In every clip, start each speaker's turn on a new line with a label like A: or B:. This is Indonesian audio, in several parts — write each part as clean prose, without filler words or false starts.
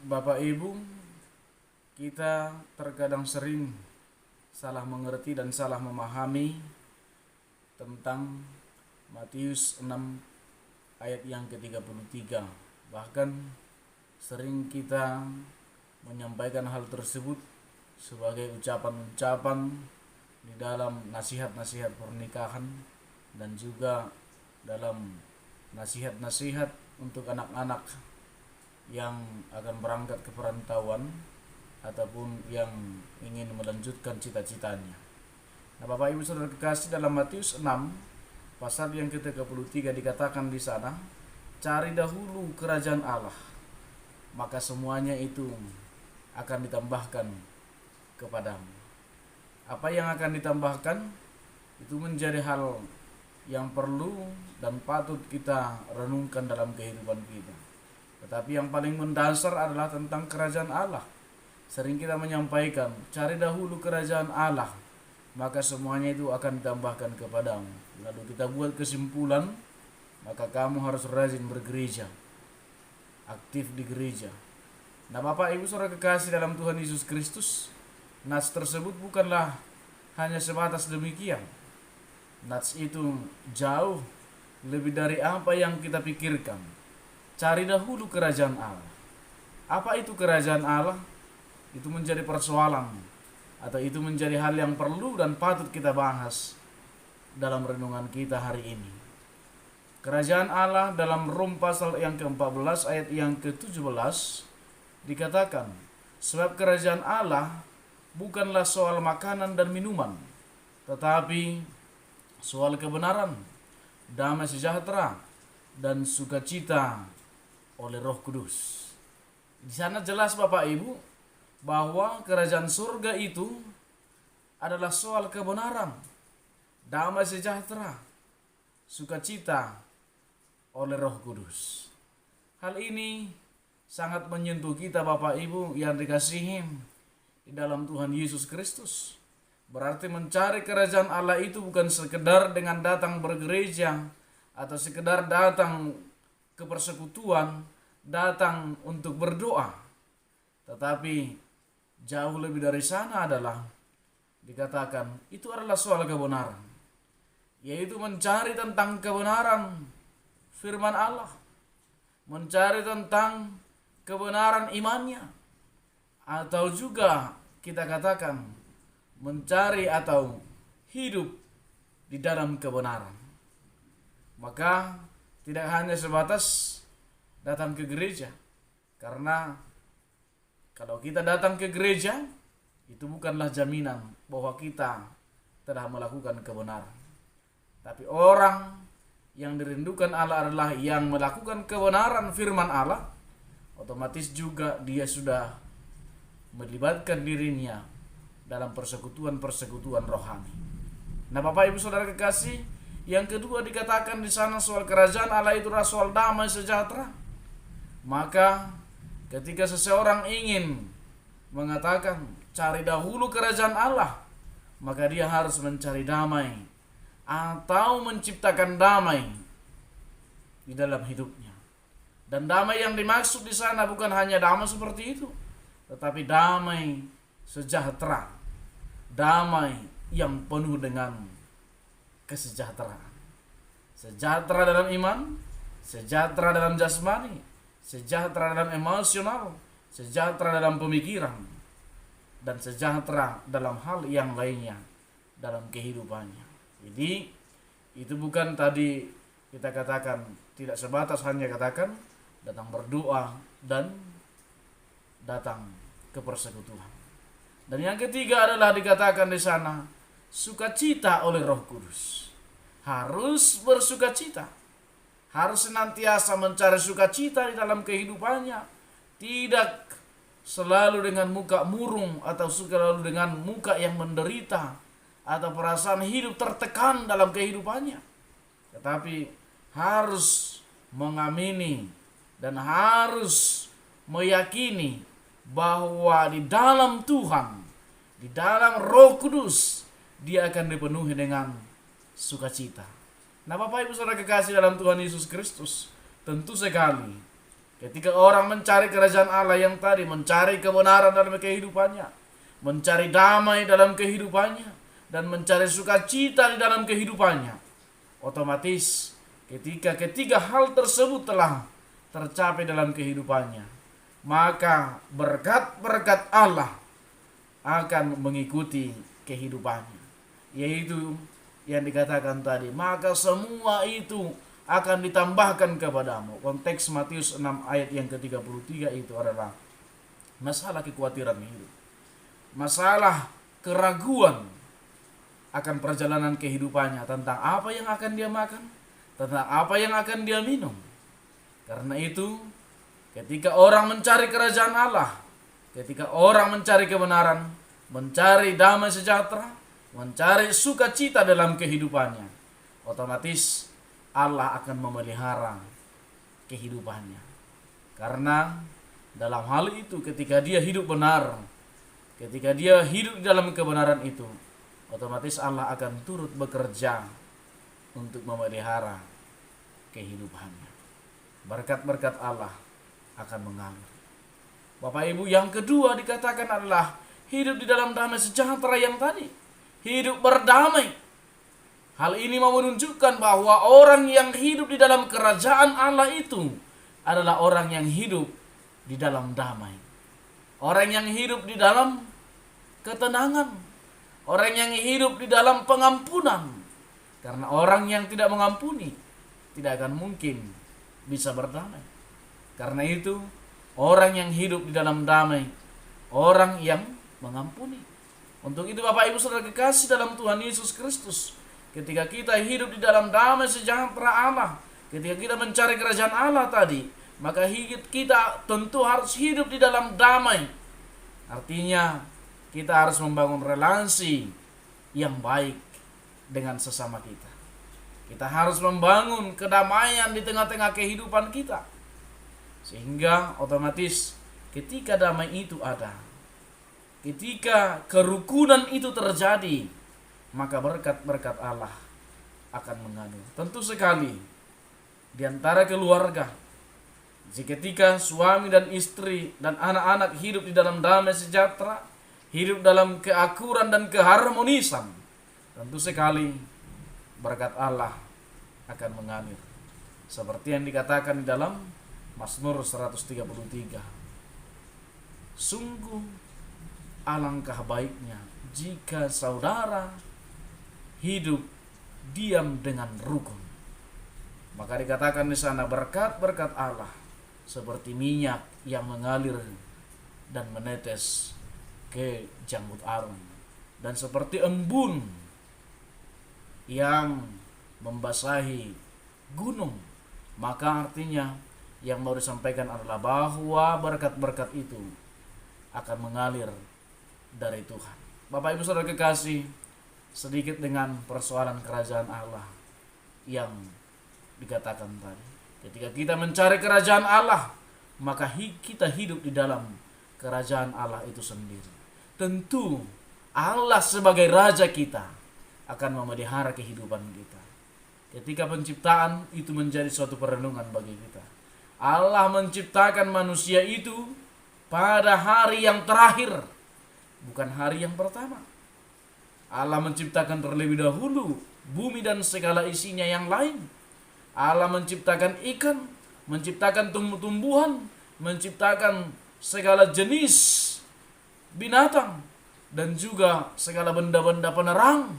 A: Bapak Ibu, kita terkadang sering salah mengerti dan salah memahami tentang Matius 6 ayat yang ke-33. Bahkan sering kita menyampaikan hal tersebut sebagai ucapan-ucapan di dalam nasihat-nasihat pernikahan dan juga dalam nasihat-nasihat untuk anak-anak yang akan berangkat ke perantauan ataupun yang ingin melanjutkan cita-citanya. Nah, Bapak Ibu Saudara kekasih, dalam Matius 6 pasal yang ke-33 dikatakan di sana, cari dahulu kerajaan Allah, maka semuanya itu akan ditambahkan kepadamu. Apa yang akan ditambahkan itu menjadi hal yang perlu dan patut kita renungkan dalam kehidupan kita. Tetapi yang paling mendasar adalah tentang kerajaan Allah. Sering kita menyampaikan, cari dahulu kerajaan Allah, maka semuanya itu akan ditambahkan kepadamu. Lalu kita buat kesimpulan, maka kamu harus rajin bergereja, aktif di gereja. Nah, Bapak Ibu Saudara kekasih dalam Tuhan Yesus Kristus, nats tersebut bukanlah hanya sebatas demikian. Nats itu jauh lebih dari apa yang kita pikirkan. Cari dahulu kerajaan Allah. Apa itu kerajaan Allah? Itu menjadi persoalan, atau itu menjadi hal yang perlu dan patut kita bahas dalam renungan kita hari ini. Kerajaan Allah dalam Rom pasal yang ke-14 ayat yang ke-17 dikatakan, sebab kerajaan Allah bukanlah soal makanan dan minuman, tetapi soal kebenaran, damai sejahtera, dan sukacita oleh Roh Kudus. Di sana jelas Bapak Ibu bahwa kerajaan surga itu adalah soal kebenaran, damai sejahtera, sukacita oleh Roh Kudus. Hal ini sangat menyentuh kita Bapak Ibu yang dikasihi di dalam Tuhan Yesus Kristus. Berarti mencari kerajaan Allah itu bukan sekedar dengan datang bergereja atau sekedar datang ke persekutuan, datang untuk berdoa. Tetapi jauh lebih dari sana adalah dikatakan itu adalah soal kebenaran, yaitu mencari tentang kebenaran firman Allah, mencari tentang kebenaran imannya, atau juga kita katakan mencari atau hidup di dalam kebenaran. Maka tidak hanya sebatas datang ke gereja, karena kalau kita datang ke gereja itu bukanlah jaminan bahwa kita telah melakukan kebenaran. Tapi orang yang dirindukan Allah adalah yang melakukan kebenaran firman Allah, otomatis juga dia sudah melibatkan dirinya dalam persekutuan-persekutuan rohani. Nah, Bapak Ibu Saudara kekasih, yang kedua dikatakan di sana soal kerajaan Allah itu adalah soal damai sejahtera. Maka ketika seseorang ingin mengatakan cari dahulu kerajaan Allah, maka dia harus mencari damai atau menciptakan damai di dalam hidupnya. Dan damai yang dimaksud di sana bukan hanya damai seperti itu, tetapi damai sejahtera, damai yang penuh dengan kesejahteraan. Sejahtera dalam iman, sejahtera dalam jasmani, sejahtera dalam emosional, sejahtera dalam pemikiran, dan sejahtera dalam hal yang lainnya dalam kehidupannya. Jadi itu bukan tadi kita katakan tidak sebatas hanya katakan datang berdoa dan datang ke persekutuan. Dan yang ketiga adalah dikatakan di sana sukacita oleh Roh Kudus. Harus bersukacita, harus senantiasa mencari sukacita di dalam kehidupannya, tidak selalu dengan muka murung atau selalu dengan muka yang menderita atau perasaan hidup tertekan dalam kehidupannya, tetapi harus mengamini dan harus meyakini bahwa di dalam Tuhan, di dalam Roh Kudus, dia akan dipenuhi dengan sukacita. Nah, Bapak Ibu Saudara kekasih dalam Tuhan Yesus Kristus, tentu sekali Ketika orang mencari kerajaan Allah yang tadi, mencari kebenaran dalam kehidupannya, mencari damai dalam kehidupannya, dan mencari sukacita di dalam kehidupannya, otomatis ketika ketiga hal tersebut telah tercapai dalam kehidupannya, maka berkat-berkat Allah akan mengikuti kehidupannya. Yaitu yang dikatakan tadi, maka semua itu akan ditambahkan kepadamu. Konteks Matius 6 ayat yang ke-33 itu adalah masalah kekhawatiran hidup, masalah keraguan akan perjalanan kehidupannya, tentang apa yang akan dia makan, tentang apa yang akan dia minum. Karena itu, ketika orang mencari kerajaan Allah, ketika orang mencari kebenaran, mencari damai sejahtera, mencari sukacita dalam kehidupannya, otomatis Allah akan memelihara kehidupannya. Karena dalam hal itu, ketika dia hidup benar, ketika dia hidup di dalam kebenaran itu, otomatis Allah akan turut bekerja untuk memelihara kehidupannya. Berkat-berkat Allah akan mengalir. Bapak Ibu, yang kedua dikatakan adalah hidup di dalam damai sejahtera yang tadi. Hidup berdamai. Hal ini mau menunjukkan bahwa orang yang hidup di dalam kerajaan Allah itu adalah orang yang hidup di dalam damai. Orang yang hidup di dalam ketenangan. Orang yang hidup di dalam pengampunan. Karena orang yang tidak mengampuni tidak akan mungkin bisa berdamai. Karena itu, orang yang hidup di dalam damai, orang yang mengampuni. Untuk itu Bapak Ibu Saudara kekasih dalam Tuhan Yesus Kristus, ketika kita hidup di dalam damai sejahtera Allah, ketika kita mencari kerajaan Allah tadi, maka kita tentu harus hidup di dalam damai. Artinya kita harus membangun relasi yang baik dengan sesama kita. Kita harus membangun kedamaian di tengah-tengah kehidupan kita. Sehingga otomatis ketika damai itu ada, ketika kerukunan itu terjadi, maka berkat-berkat Allah akan mengalir. Tentu sekali di antara keluarga, ketika suami dan istri dan anak-anak hidup di dalam damai sejahtera, hidup dalam keakuran dan keharmonisan, tentu sekali berkat Allah akan mengalir. Seperti yang dikatakan di dalam Mazmur 133. Sungguh alangkah baiknya jika saudara hidup diam dengan rukun. Maka dikatakan di sana berkat-berkat Allah seperti minyak yang mengalir dan menetes ke janggut arum, dan seperti embun yang membasahi gunung. Maka artinya yang mau disampaikan adalah bahwa berkat-berkat itu akan mengalir dari Tuhan. Bapak Ibu Saudara kekasih, sedikit dengan persoalan kerajaan Allah yang dikatakan tadi. Ketika kita mencari kerajaan Allah, maka kita hidup di dalam kerajaan Allah itu sendiri. Tentu Allah sebagai raja kita akan memelihara kehidupan kita. Ketika penciptaan itu menjadi suatu perenungan bagi kita. Allah menciptakan manusia itu pada hari yang terakhir, bukan hari yang pertama. Allah menciptakan terlebih dahulu bumi dan segala isinya yang lain. Allah menciptakan ikan, menciptakan tumbuh-tumbuhan, menciptakan segala jenis binatang, dan juga segala benda-benda penerang.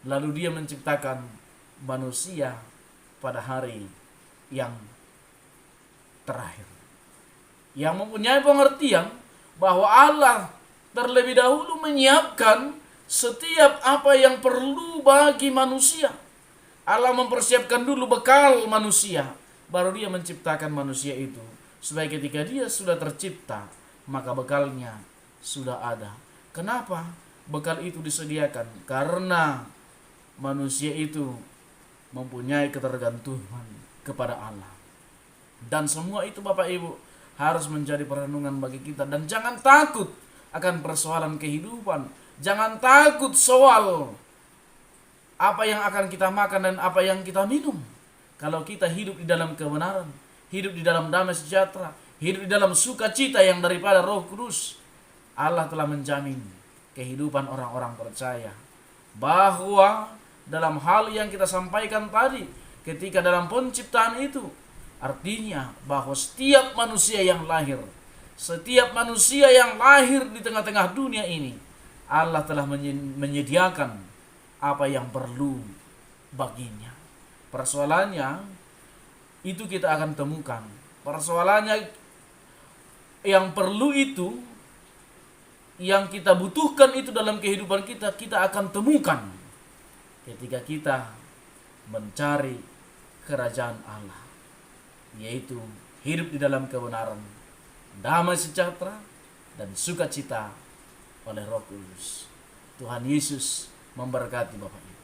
A: Lalu dia menciptakan manusia pada hari yang terakhir, yang mempunyai pengertian bahwa Allah terlebih dahulu menyiapkan setiap apa yang perlu bagi manusia. Allah mempersiapkan dulu bekal manusia, baru dia menciptakan manusia itu, supaya ketika dia sudah tercipta, maka bekalnya sudah ada. Kenapa bekal itu disediakan? Karena manusia itu mempunyai ketergantungan kepada Allah. Dan semua itu Bapak Ibu harus menjadi perenungan bagi kita. Dan jangan takut akan persoalan kehidupan. Jangan takut soal apa yang akan kita makan dan apa yang kita minum. Kalau kita hidup di dalam kebenaran, hidup di dalam damai sejahtera, hidup di dalam sukacita yang daripada Roh Kudus, Allah telah menjamin kehidupan orang-orang percaya. Bahwa dalam hal yang kita sampaikan tadi, ketika dalam penciptaan itu, artinya bahwa setiap manusia yang lahir di tengah-tengah dunia ini, Allah telah menyediakan apa yang perlu baginya. Persoalannya itu kita akan temukan. Persoalannya yang perlu itu, yang kita butuhkan itu dalam kehidupan kita, kita akan temukan ketika kita mencari kerajaan Allah, yaitu hidup di dalam kebenaran, damai sejahtera, dan sukacita oleh Roh Kudus. Tuhan Yesus memberkati Bapak Ibu.